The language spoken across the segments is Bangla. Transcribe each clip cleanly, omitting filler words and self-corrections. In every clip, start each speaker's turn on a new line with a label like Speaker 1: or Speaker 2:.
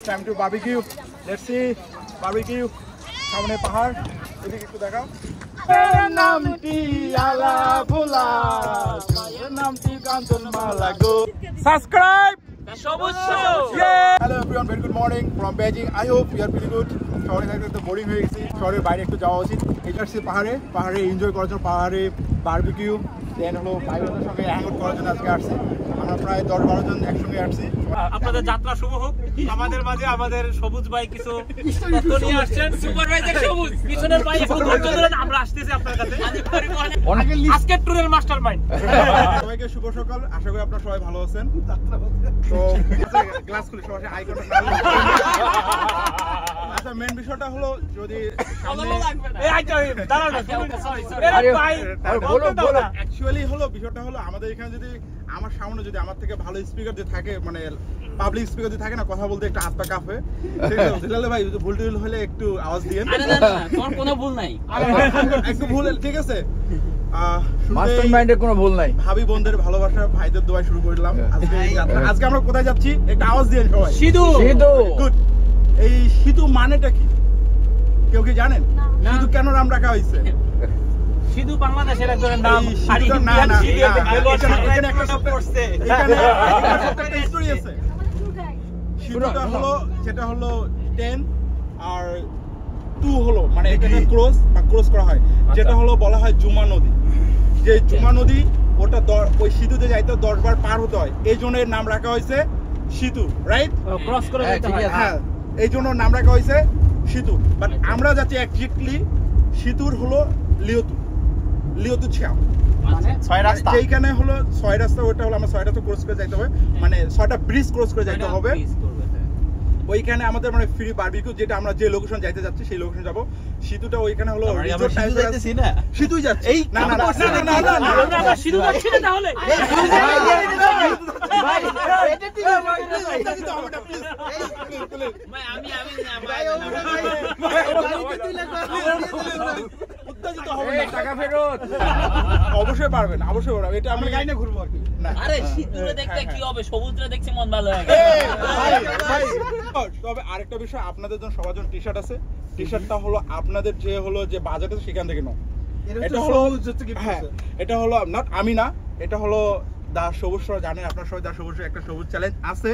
Speaker 1: Time to barbecue. Let's see barbecue. সামনে পাহাড়, এদিকে একটু দেখাও। নামটি আলা ভোলা, নামটি কাঞ্চনমালা গো। Subscribe. Hello everyone, very good morning from Beijing. I hope you are pretty good. শহরে থাকতে একটু বোরিং হয়ে গেছি, শহরের বাইরে একটু যাওয়া উচিত। এটা হচ্ছে পাহাড়ে এনজয় করার জন্য, পাহাড়ে বারবিকিউ, দেন হলো ভাই বোনদের সঙ্গে হ্যাং আউট করার জন্য আজকে আসছি। আমরা প্রায় 10-12 জন একসঙ্গে আসছি।
Speaker 2: আপনাদের যাত্রা শুভ হোক। আমাদের মাঝে আমাদের সবুজ ভাই কিছু তথ্য নিয়ে আসছেন। সুপারভাইজার সবুজ পিছনের ভাই এখন ধৈর্য ধরে আমরা আসতেছি আপনার কাছে। আজকের ট্যুরের মাস্টারমাইন্ড।
Speaker 1: সবাইকে শুভ সকাল, আশা করি আপনারা সবাই ভালো আছেন। তো গ্লাস খুলে সবাই আইকন আচ্ছা, মেন বিষয়টা হলো যদি অ্যাকচুয়ালি হলো বিষয়টা হলো আমাদের এখানে যদি আমার সামনে যদি আমার থেকে ভালো স্পিকার যদি থাকে, মানে পাবলিক স্পিকার যদি থাকে না, কথা বলতে একটা হাত পা কাঁপে। ভাই ভুল টুল হলে একটু আওয়াজ দিয়ে।
Speaker 2: তোমার কোনো ভুল নাই,
Speaker 1: একটু ভুল ঠিক আছে।
Speaker 3: মাস্টারমাইন্ডের কোনো ভুল নাই।
Speaker 1: ভাবি বোনদের ভালোবাসা, ভাইদের দোয়া শুরু করলাম আজকে আমরা কোথায় যাচ্ছি একটা আওয়াজ দিয়ে সবাই।
Speaker 2: সিধু।
Speaker 1: গুড। এই সিধু মানেটা কি কেউ কি জানেন? সিধু কেন নাম রাখা হয়েছে?
Speaker 2: সিধু বাংলাদেশের এক ধরনের নাম।
Speaker 1: সিধুটা হলো যেটা হলো 10 আর 2 হলো মানে এখানে ক্রস করা হয়, যেটা হলো বলা হয় জুমা নদী। যে জুমা নদী ওটা ওই সিধুতে যাইতে 10 বার পার হতে হয়, এই জন্য এর নাম রাখা হয়েছে সিধু, রাইট?
Speaker 2: ক্রস করে যেতে হয়।
Speaker 1: হ্যাঁ, এই জন্য নাম রাখা হয়েছে সিধু। বাট আমরা যাচ্ছি এক্স্যাক্টলি সিধুর হলো লিওতু ছিয়াও,
Speaker 2: মানে 6 রাস্তা।
Speaker 1: সেইখানে হলো 6 রাস্তা, ওটা হলো আমরা 6 রাস্তা ক্রস করে যাইতে হবে, মানে 6টা ব্রিজ ক্রস করে যাইতে হবে। ওইখানে আমাদের মানে ফ্রি বারবিকিউ, যেটা আমরা যে লোকেশন যাইতে যাচ্ছি সেই লোকেশন যাব। সিধুটা ওইখানে হলো রিসোর্ট টাইপের আছে না, সিধুই যাচ্ছে। এই না
Speaker 2: আমরা সিধু যাচ্ছি না তাহলে। ভাই এটা ঠিক আছে ভাই, আমি উত্তেজিত হব না, টাকা ফেরত।
Speaker 1: অবশ্যই পারবেন, অবশ্যই পারবেন। এটা আমরা গাইনে ঘুরবো আর কি।
Speaker 2: আরে সিধুরে দেখতে কি হবে, সবুজরে দেখছি মন ভালো লাগে।
Speaker 1: তবে আরেকটা বিষয়, আপনাদের জন্য সবার জন্য টি-শার্ট আছে। টি-শার্টটা হলো আপনাদের যে হলো যে বাজেট আছে সেখান থেকে নাও। এটা হলো হ্যাঁ, এটা হলো নট আমি না, এটা হলো দা সবুজ, জানেন আপনারা সবাই দা সবুজ একটা সবুজ চ্যালেঞ্জ আছে,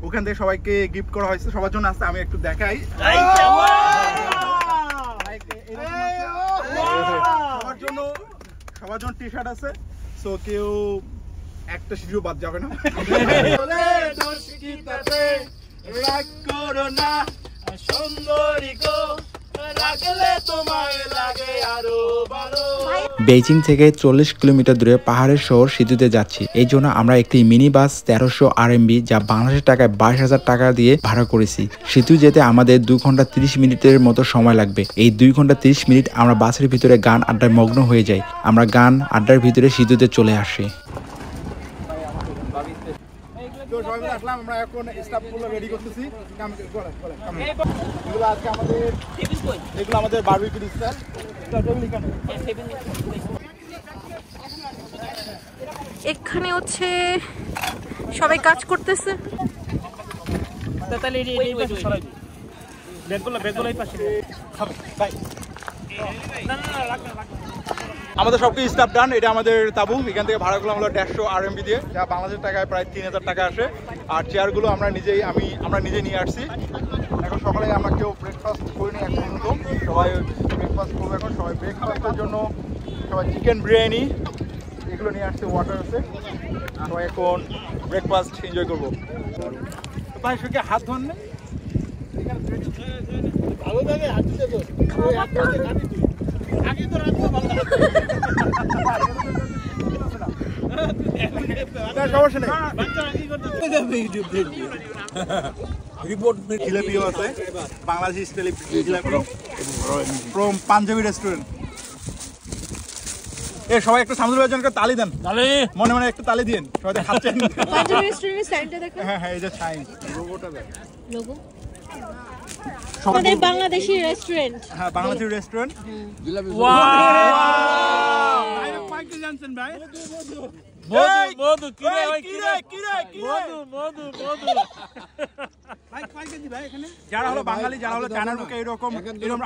Speaker 1: ওখান থেকে সবাইকে গিফট করা হয়েছে, সবার জন্য আছে। আমি একটু দেখাই, সবার জন্য টি-শার্ট আছে। সো কেউ একটা শিশু বাদ যাবে না।
Speaker 4: বেইজিং থেকে 40 কিলোমিটার দূরে পাহাড়ের শহর সিধুতে যাচ্ছি। এই জন্য আমরা একটি মিনি বাস 1300 RMB, যা বাংলাদেশের টাকায় 22,000 টাকা দিয়ে ভাড়া করেছি। সিধু যেতে আমাদের 2 ঘন্টা 30 মিনিটের মতো সময় লাগবে। এই 2 ঘন্টা 30 মিনিট আমরা বাসের ভিতরে গান আড্ডায় মগ্ন হয়ে যাই। আমরা গান আড্ডার ভিতরে সিধুতে চলে আসি।
Speaker 1: আমরা এখন স্টাফগুলো রেডি করতেছি। এগুলো আজকে আমাদের বারবিকিউ স্টাইল।
Speaker 5: এখানে হচ্ছে সবাই কাজ করতেছে।
Speaker 1: আমাদের সবকিছু স্টাফ ডান। এটা আমাদের তাবু, এখান থেকে ভাড়া করলাম হলো 150 RMB দিয়ে, যা বাংলাদেশের টাকায় প্রায় 3000 টাকা আসে। আর চেয়ারগুলো আমরা নিজে নিয়ে আসছি। এখন সকালে আমরা কেউ ব্রেকফাস্ট করিনি এখন পর্যন্ত, সবাই ব্রেকফাস্ট করবো এখন। সবাই ব্রেকফাস্টের জন্য সবাই চিকেন বিরিয়ানি এগুলো নিয়ে আসছে, ওয়াটার আছে। সবাই এখন ব্রেকফাস্ট এনজয় করবো। ভাই সুখে হাত ধোন না, ভালো লাগে হাত দিতে তো আগে তো রাখবো ভালো সমস্যা নেই। রিপোর্ট জিলাপিও আছে, Bangladeshi style jalebi from Punjabi restaurant. এ সবাই একটু সামুদ্র ভাইজানকে তালি দেন, মনে মনে একটু তালি দিন, সবাই খাচ্ছেন।
Speaker 5: পাঞ্জাবি রেস্টুরেন্টের সাইনটা দেখো।
Speaker 1: হ্যাঁ এই যে সাইন লোগোটা দেখ,
Speaker 5: লোগো আমাদের বাংলাদেশি রেস্টুরেন্ট।
Speaker 1: হ্যাঁ বাংলাদেশি রেস্টুরেন্ট।
Speaker 2: ওয়াও
Speaker 1: ভাই মাইকেল জানসন ভাই
Speaker 2: মধু কি রে ভাই কি রে মধু
Speaker 1: যারা হলো বাঙালি, যারা হলো চায়নার বুকে এরকম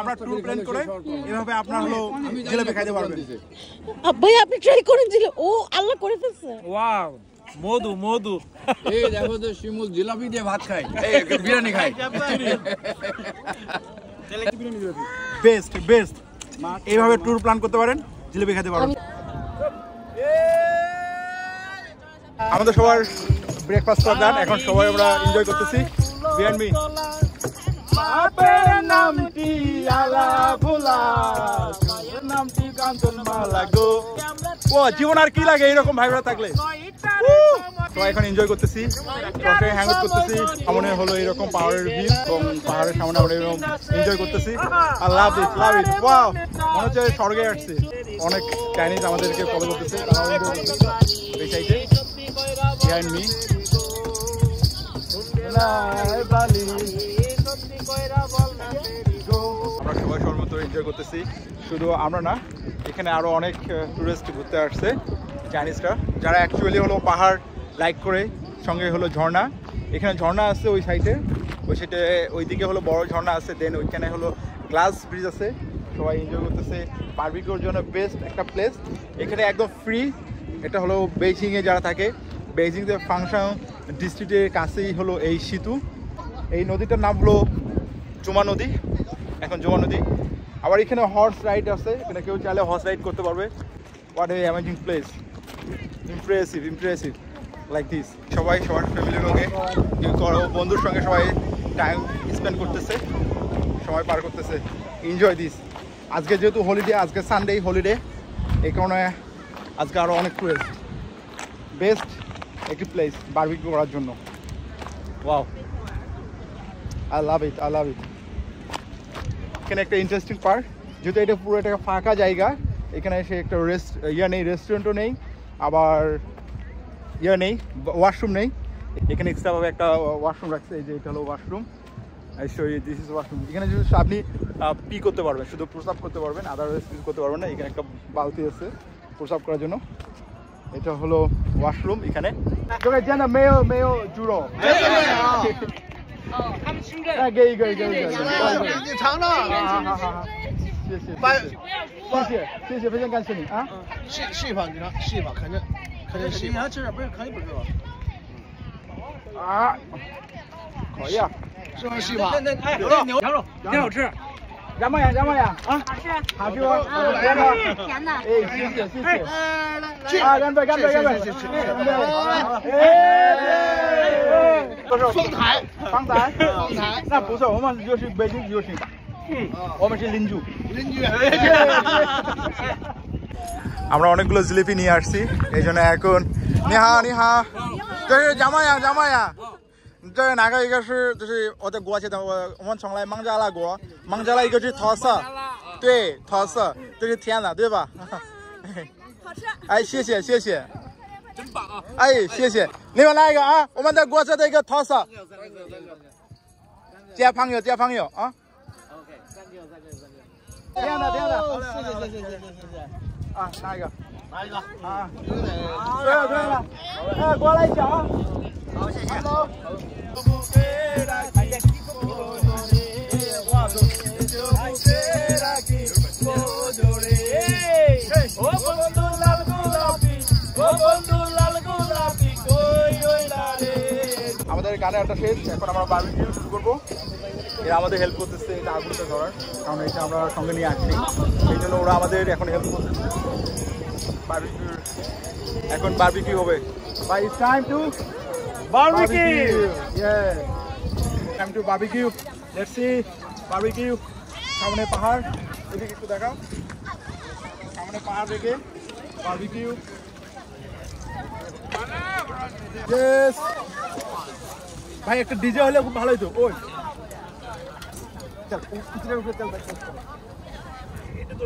Speaker 1: আমরা ট্যুর প্ল্যান করে এভাবে আপনার হলো জিলাপি খাইতে পারবেন।
Speaker 5: ভাই আপনি ট্রাই করেন জিলাপি? ও আল্লাহ করে ফেলছে।
Speaker 2: ওয়াও মধু
Speaker 3: এই দেখো তো শিমুল জিলাপি দিয়ে ভাত খায়, এই বিরিয়ানি খায়।
Speaker 1: বেস্ট এইভাবে ট্যুর প্ল্যান করতে পারেন, জিলাপি খেতে পারেন। আমাদের সবার ব্রেকফাস্ট করা ডান, এখন সবাই আমরা এনজয় করতেছি। বিরিয়ানি বাপের নামটি আলা ভোলা, মায়ের নামটি কাঞ্চনমালা গো। ও জীবন আর কি লাগে এরকম ভাইরা থাকলে। সবাই এখন এনজয় করতেছি, সবাই হ্যাং আউট করতেছি। সামনে হলো এরকম পাহাড়ের ভিউ এবং পাহাড়ের সামনে আমরা এরকম এনজয় করতেছি। আর লাভ ইট ওয়াও, মনে হচ্ছে স্বর্গে আসছে। অনেক চাইনিজ আমাদেরকে ফলো করতেছে, এই সাইডে বিহাইন্ড মি। আমরা সবাই সবার মতো এনজয় করতেছি। শুধু আমরা না, এখানে আরো অনেক টুরিস্ট ঘুরতে আসছে চাইনিজরা, যারা অ্যাকচুয়ালি হলো পাহাড় লাইক করে। সঙ্গে হলো ঝর্ণা, এখানে ঝর্ণা আছে ওই সাইডে, ওইদিকে হলো বড় ঝর্ণা আছে। দেন ওইখানে হলো গ্লাস ব্রিজ আছে। সবাই এনজয় করতেছে, বারবিকিউর জন্য বেস্ট একটা প্লেস। এখানে একদম ফ্রি। এটা হলো বেইজিংয়ে যারা থাকে, বেইজিংতে ফাংশন ডিস্ট্রিক্টের কাছেই হলো এই সেতু। এই নদীটার নাম হলো জুমা নদী, এখন জুমা নদী। আবার এখানে হর্স রাইড আছে, এখানে কেউ চাইলে হর্স রাইড করতে পারবে। What a amazing place, impressive like this. সবাই সবার ফ্যামিলির সঙ্গে বন্ধুর সঙ্গে সবাই টাইম স্পেন্ড করতেছে, সময় পার করতেছে। Enjoy this. আজকে যেহেতু হলিডে, আজকে সানডে হলিডে, এই কারণে আজকে আরও অনেক টুরিস্ট। বেস্ট একটি প্লেস বারবিকিউ করার জন্য। ওয়াও, আই লাভ ইট। এখানে একটা ইন্টারেস্টিং পার্ট, যেহেতু এটা পুরো একটা ফাঁকা জায়গা, এখানে এসে একটা রেস্টুরেন্টও নেই, আবার নেই, ওয়াশরুম নেই। এখানে এক্সট্রাভাবে একটা ওয়াশরুম রাখছে, এই যে এটা হলো ওয়াশরুম। This is washroom. এখানে যদি আপনি পি করতে পারবেন, শুধু প্রসাব করতে পারবেন, আদারওয়াইজ কিছু করতে পারবেন না। এখানে একটা বালতি আছে প্রসাব করার জন্য। এটা হলো ওয়াশরুম। এখানে মেয় জুড়ো可以啊，
Speaker 3: 是不是细吧？
Speaker 2: 牛肉挺好吃。
Speaker 1: 杨妈呀啊，好吃吗？
Speaker 5: 甜的。
Speaker 1: 哎，谢谢。啊，干杯！方台，那不是，我们就是北京旅游型吧？我们是邻居。আমরা অনেকগুলো জিলিপি নিয়ে আসছি, এই জন্য এখন নিহা 这是加玛呀，这哪个一个是就是我的国家的，我们从来孟加拉国，孟加拉一个是桃色，对，桃色，这是甜的，对吧？好吃。哎，谢谢，真棒啊！哎，谢谢。另外来一个啊，我们的国家的一个桃色，接朋友啊。OK，甜的，谢谢。啊，拿一个啊，对了，过来一下啊。好，谢谢。আমাদের গানে একটা শেষ, এখন আমরা বারবিকিউ শুরু করবো। এরা আমাদের হেল্প করতেছে এটা আগুনটা ধরার, কারণ এটা আমরা সঙ্গে নিয়ে আসছি, সেই জন্য ওরা আমাদের এখন হেল্প করতেছে। এখন বারবিকিউ হবে। But it's time to barbecue. Yeah. Time to barbecue. Let's see barbecue. সামনে পাহাড়, এদিকে একটু দেখাও। সামনে পাহাড় রেখে barbecue. Yes. ভাই একটা ডিজে হলে খুব ভালো হতো। ওই চল পিছনে উঠে চল ভাই। এটা তো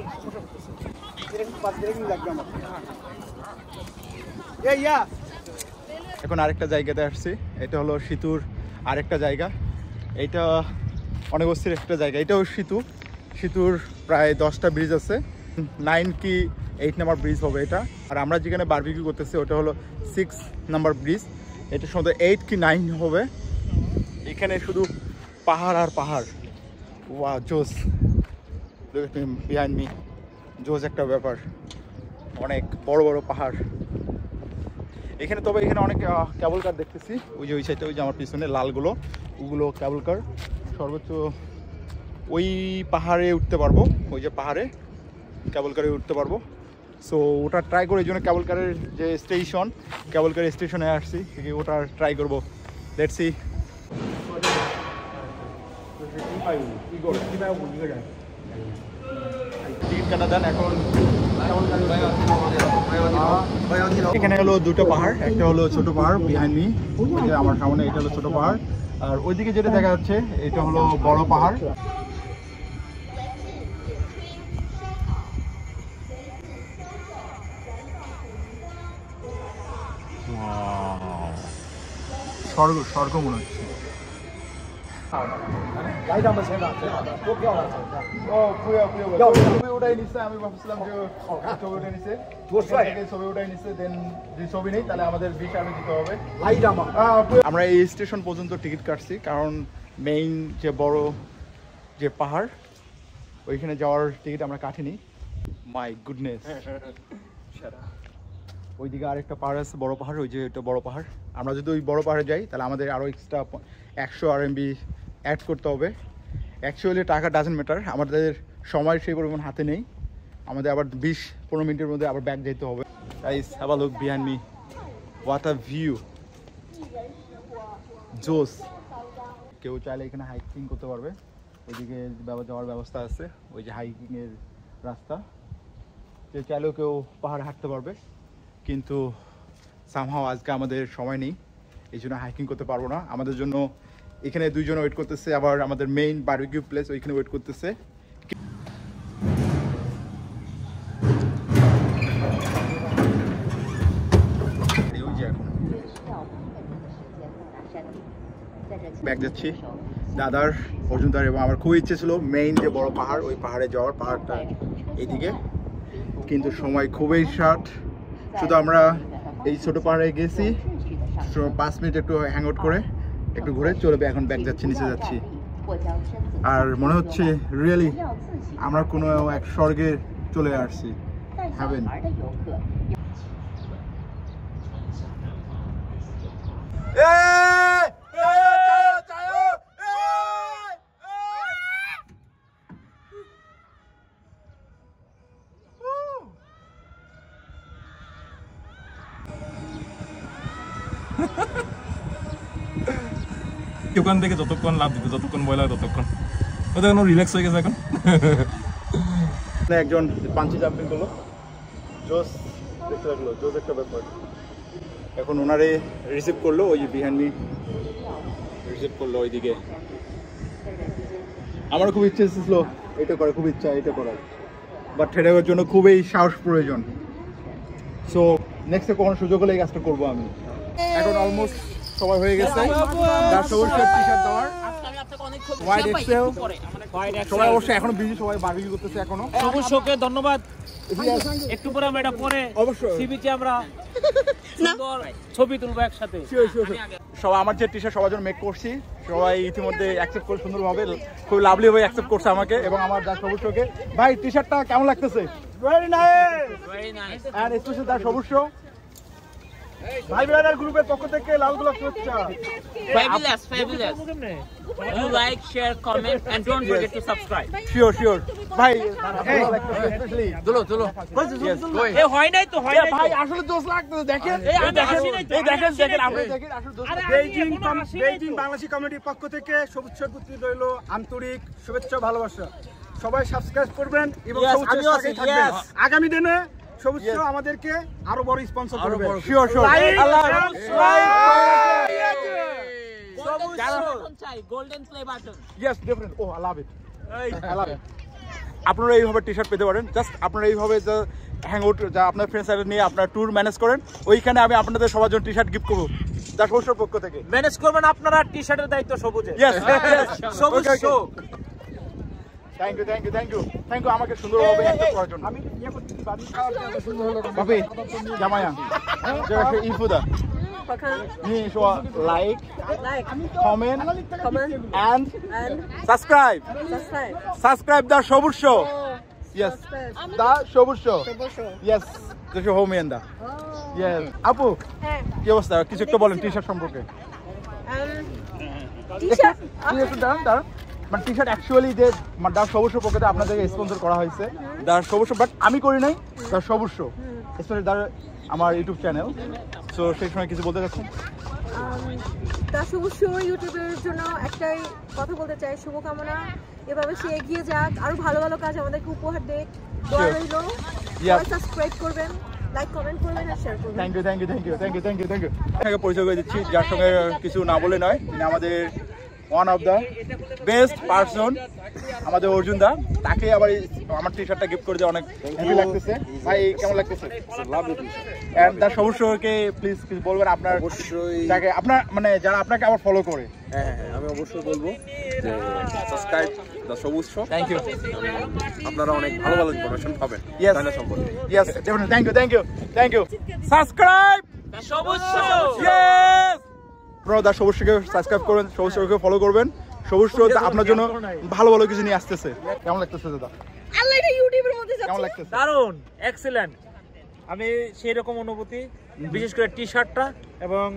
Speaker 1: এরকম পাঁচ এরকম লাগবে আমার। এখন আরেকটা জায়গাতে আসছি, এটা হলো সেতুর আরেকটা জায়গা। এটা অনেক অস্থির একটা জায়গা। এটাও সেতুর প্রায় 10টা ব্রিজ আছে, 9 কি 8 নাম্বার ব্রিজ হবে এটা। আর আমরা যেখানে বারবিকিউ করতেছি ওটা হলো 6 নাম্বার ব্রিজ। এটা সম্ভবত 8 কি 9 হবে। এখানে শুধু পাহাড় আর পাহাড়। ওয়া জোস, বিহাইন্ড মি, জোস একটা ব্যাপার, অনেক বড় বড় পাহাড় এখানে। তবে এখানে অনেক কেবল কার দেখতেছি, ওই যে ওই সাইডে, ওই যে আমার পিছনে লালগুলো, ওগুলো কেবল কার। সর্বোচ্চ ওই পাহাড়ে উঠতে পারবো, ওই যে পাহাড়ে কেবল কারে উঠতে পারবো। সো ওটা ট্রাই করে, এই জন্য কেবল কারের যে স্টেশন, কেবল কারের স্টেশনে আসছি, ওটা ট্রাই করবো। Let's see. টিকিট কাটা দেন এখন। এখানে হলো দুটো পাহাড়, একটা হলো ছোট পাহাড় বিহাইন্ড মি, আমার সামনে এটা হলো ছোট পাহাড়, আর ওইদিকে যেটা দেখা যাচ্ছে এটা হলো বড় পাহাড়। স্বর্গ স্বর্গ মনে হচ্ছে। ছবি ওটাই নিচ্ছে, আমি ভাবছিলাম যে ছবি ওটাই নিচ্ছে, ছবি ওটাই নিচ্ছে। দেন যদি ছবি নেই তাহলে আমাদের 20 টাকা দিতে হবে। আমরা এই স্টেশন পর্যন্ত টিকিট কাটছি, কারণ মেইন যে বড় যে পাহাড় ওইখানে যাওয়ার টিকিট আমরা কাটিনি। মাই গুডনেস, ওইদিকে আরেকটা পাহাড় আছে, বড় পাহাড়, ওই যে এটা বড় পাহাড়। আমরা যদি ওই বড় পাহাড়ে যাই তাহলে আমাদের আরও এক্সট্রা 100 RMB অ্যাড করতে হবে। অ্যাকচুয়ালি টাকা ডাজেন্ট ম্যাটার, আমাদের সময় সেই পরিমাণ হাতে নেই, আমাদের আবার 20-15 মিনিটের মধ্যে আবার ব্যাক যেতে হবে। Guys, have a look behind me, what a view, জোস। কেউ চাইলে এখানে হাইকিং করতে পারবে, ওইদিকে যাওয়ার ব্যবস্থা আছে, ওই যে হাইকিংয়ের রাস্তা। কেউ চাইলেও কেউ পাহাড়ে হাঁটতে পারবে, কিন্তু সামহাও আজকে আমাদের সময় নেই, এই জন্য হাইকিং করতে পারবো না। আমাদের জন্য এখানে দুইজন ওয়েট করতেছে, আবার আমাদের মেইন বারবিকিউ প্লেস ওইখানে ওয়েট করতেছে। ব্যাক যাচ্ছি দাদার অর্জুনদার, এবং আমার খুব ইচ্ছে ছিল মেইন যে বড় পাহাড়, ওই পাহাড়ে যাওয়ার, পাহাড়টা এইদিকে, কিন্তু সময় খুবই শর্ট। শুধু আমরা এই ছোট পাহাড়ে গেছি, 5 মিনিট একটু হ্যাং আউট করে একটু ঘুরে চলবে, এখন ব্যাক যাচ্ছি, নিচে যাচ্ছি। আর মনে হচ্ছে রিয়েলি আমরা কোনো এক স্বর্গে চলে আসছি, হ্যাভেন।
Speaker 2: ওখান থেকে যতক্ষণ লাভ দিতে, যতক্ষণ ভয় লাগে ততক্ষণ, ওটা এখন রিল্যাক্স হয়ে গেছে এখন।
Speaker 1: একজন পাঞ্চি জাম্পিং করলো, জোস দেখতে লাগলো, জোস একটা ব্যাপার। এখন ওনারে রিসিভ করলো, ওই যে বিহাইন্ড মি রিসিভ করলো ওইদিকে। আমারও খুব ইচ্ছে ছিল এটা করে, খুব ইচ্ছা এটা করার, বাট ঠেটাবার জন্য খুবই সাহস প্রয়োজন। সো নেক্সটে কখনো সুযোগ হলে এই কাজটা করবো আমি। এখন অলমোস্ট সবাই হয়ে গেছে, সবাই অবশ্যই এখনো বিজি, সবাই বারবিকিউ করতেছে এখনো।
Speaker 2: সবুজ শোকে ধন্যবাদ। একটু পরে আমরা এটা পরে
Speaker 1: অবশ্যই
Speaker 2: সি বিচে আমরা সুন্দর ছবি তুলবো একসাথে।
Speaker 1: সবাই আমার যে টি-শার্ট সবার জন্য মেক করছি, সবাই ইতিমধ্যে অ্যাকসেপ্ট করে সুন্দরভাবে, খুব লাভলি ভাবে অ্যাকসেপ্ট করছে আমাকে এবং আমার দা সবুজ শোকে। ভাই টি-শার্টটা কেমন লাগতেছে? Very nice,
Speaker 2: very nice.
Speaker 1: And special দা সবুজ শো ভাই ব্রাদার গ্রুপের পক্ষ থেকে লাল গোলাপ শুভেচ্ছা।
Speaker 2: Fabulous, fabulous. You like, share, comment, and don't forget to subscribe.
Speaker 1: Sure sure ভাই, স্পেশালি
Speaker 3: চলো চলো,
Speaker 2: এ হয় নাই তো, হয় নাই
Speaker 1: ভাই, আসলে দোষ লাগতেছে। দেখেন
Speaker 2: এই দেখেন,
Speaker 1: দেখেন আপনি দেখেন, আসলে দোষ।
Speaker 6: বেইজিং বাংলাদেশি কমিটির পক্ষ থেকে সবুজ শোর প্রতি রইল আন্তরিক শুভেচ্ছা ভালোবাসা। সবাই সাবস্ক্রাইব করবেন এবং সবুজ শোর সাথে থাকবেন। আগামী দিনে সবুজ শো আমাদেরকে আরো বড় স্পন্সর করবে।
Speaker 1: Sure sure. আল্লাহ
Speaker 2: golden play button.
Speaker 1: Yes, different. Oh, I love it. I love it. আপনারা এইভাবে টি-শার্ট পেতে পারেন, জাস্ট আপনারা এইভাবে হ্যাং আউট, যা আপনার ফ্রেন্ড সার্কেল নিয়ে আপনার ট্যুর ম্যানেজ করেন, ওইখানে আমি আপনাদের সবার জন্য টি-শার্ট গিফট করবো দা সবুজের পক্ষ থেকে।
Speaker 2: ম্যানেজ করবেন আপনারা, টি-শার্টের দায়িত্ব সবুজের।
Speaker 1: Yes,
Speaker 2: সবুজ শো।
Speaker 1: থ্যাংক ইউ আমাকে সুন্দরভাবে অ্যাকসেপ্ট করার জন্য।
Speaker 6: আমি ইয়ে করতেছি বাড়ি খাওয়ার জন্য সুন্দর হলো
Speaker 1: বাপি জামায়া ইফুদা নি show like comment and subscribe the সবুজ শো yes the সবুজ show yes the home and the yes আপু কি অবস্থা কিছু একটু বলেন টি-শার্ট সম্পর্কে
Speaker 5: টি-শার্ট
Speaker 1: দাঁড়ান মানে টি-শার্ট অ্যাকচুয়ালি যে দা সবুজ শো পক্ষে আপনাদেরকে স্পন্সর করা হয়েছে দা সবুজ শো বাট আমি করি নাই দা সবুজ শো স্পেশালি দা আমার ইউটিউব চ্যানেল সো সেই সময় কিছু বলতে চাচ্ছেন
Speaker 7: তা সবুজ শো ইউটিউবের জন্য একটাই কথা বলতে চাই, শুভকামনা এভাবে সে এগিয়ে যাক, আরো ভালো ভালো কাজ আমাদেরকে উপহার দেখ, দোয়া রইল। সাবস্ক্রাইব করবেন, লাইক কমেন্ট করবেন আর শেয়ার করবেন।
Speaker 1: থ্যাংক ইউ পরিচয় করে দিচ্ছি যার সঙ্গে কিছু না বলে নয়, তিনি আমাদের one of the best person আমাদের অর্জুন দা। তাকে আবার আমার টি শার্টটা গিফট করে দিয়ে অনেক হ্যাপি লাগতেছে। ভাই কেমন লাগতেছে? এন্ড দা সবুজকে প্লিজ কিছু বলবেন আপনার যাকে আপনার মানে যারা আপনাকে আবার ফলো করে।
Speaker 8: হ্যাঁ আমি অবশ্যই বলবো যে সাবস্ক্রাইব দা সবুজ শো।
Speaker 1: থ্যাংক ইউ,
Speaker 8: আপনারা অনেক ভালো ভালো ইনফরমেশন পাবেন চায়না সম্পর্কে।
Speaker 1: Yes definitely thank you subscribe
Speaker 2: Sabuj show.
Speaker 1: Yes আপনারা দা সবুজকে সাবস্ক্রাইব করবেন, সবুজকে ফলো করবেন। সবুজ শো আপনার জন্য ভালো ভালো কিছু নিয়ে আসতেছে। কেমন লাগতেছে দাদা?
Speaker 5: আল্লাহ এটা ইউটিউবের মধ্যে
Speaker 1: কেমন
Speaker 5: যাচ্ছে
Speaker 1: লাগতেছে?
Speaker 2: দারুণ, এক্সেলেন্ট। আমি সেই রকম অনুভূতি, বিশেষ করে টি শার্টটা এবং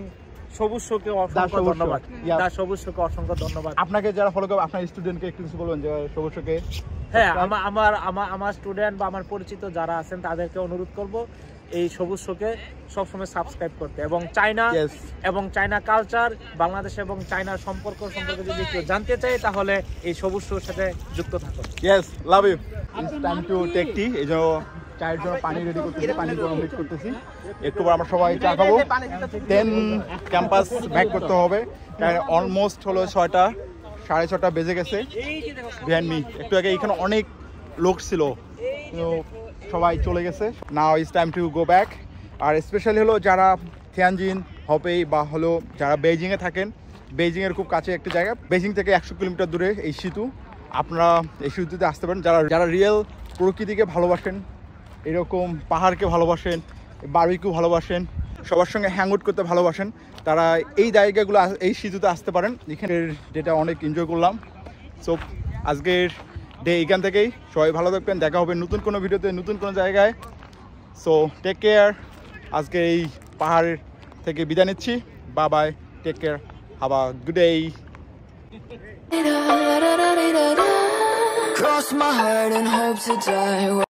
Speaker 2: সবুজ শোকে অসংখ্য ধন্যবাদ। দা সবুজ শোকে অসংখ্য ধন্যবাদ।
Speaker 1: আপনাকে যারা ফলো করবে আপনার স্টুডেন্টকে একটু কিছু বলবেন যে সবুজ শোকে।
Speaker 2: হ্যাঁ, আমার স্টুডেন্ট বা আমার পরিচিত যারা আছেন তাদেরকে অনুরোধ করব এই সবুজ শোকে সবসময় সাবস্ক্রাইব করতে, এবং চায়না কালচার, বাংলাদেশ এবং চায়নার সম্পর্ক সম্পর্কে যদি কেউ জানতে চায় তাহলে এই সবুজ শোর সাথে যুক্ত থাকুন।
Speaker 1: Yes, love you. It's time to take tea. এই জন্য চায়ের জন্য পানি রেডি করতেছি, পানি গরম হিট করতেছি। একটু পর আমরা সবাই চা খাবো, দেন ক্যাম্পাস ব্যাক করতে হবে। কারণ অলমোস্ট হলো 6টা, 6:30 বেজে গেছে। বিহাইন্ড মি একটু আগে এখানে অনেক লোক ছিল, কিন্তু সবাই চলে গেছে। Now it's time to go back. আর স্পেশালি হলো যারা থিয়ানজিন, হপেই বা হলো যারা বেইজিংয়ে থাকেন, বেইজিংয়ের খুব কাছে একটা জায়গা, বেইজিং থেকে 100 কিলোমিটার দূরে এই সেতু। আপনারা এই সেতুতে আসতে পারেন যারা রিয়েল প্রকৃতিকে ভালোবাসেন, এরকম পাহাড়কে ভালোবাসেন, বারবিকিউ ভালোবাসেন, সবার সঙ্গে হ্যাং আউট করতে ভালোবাসেন, তারা এই জায়গাগুলো এই সেতুতে আসতে পারেন। এখানের ডেটা অনেক এনজয় করলাম। সো আজকের ডে এখান থেকেই। সবাই ভালো থাকবেন, দেখা হবে নতুন কোনো ভিডিওতে, নতুন কোনো জায়গায়। So take care. আজকে এই পাহাড় থেকে বিদায় নিচ্ছি। Bye bye, take care, have a good day.
Speaker 9: Cross my heart and hope to die.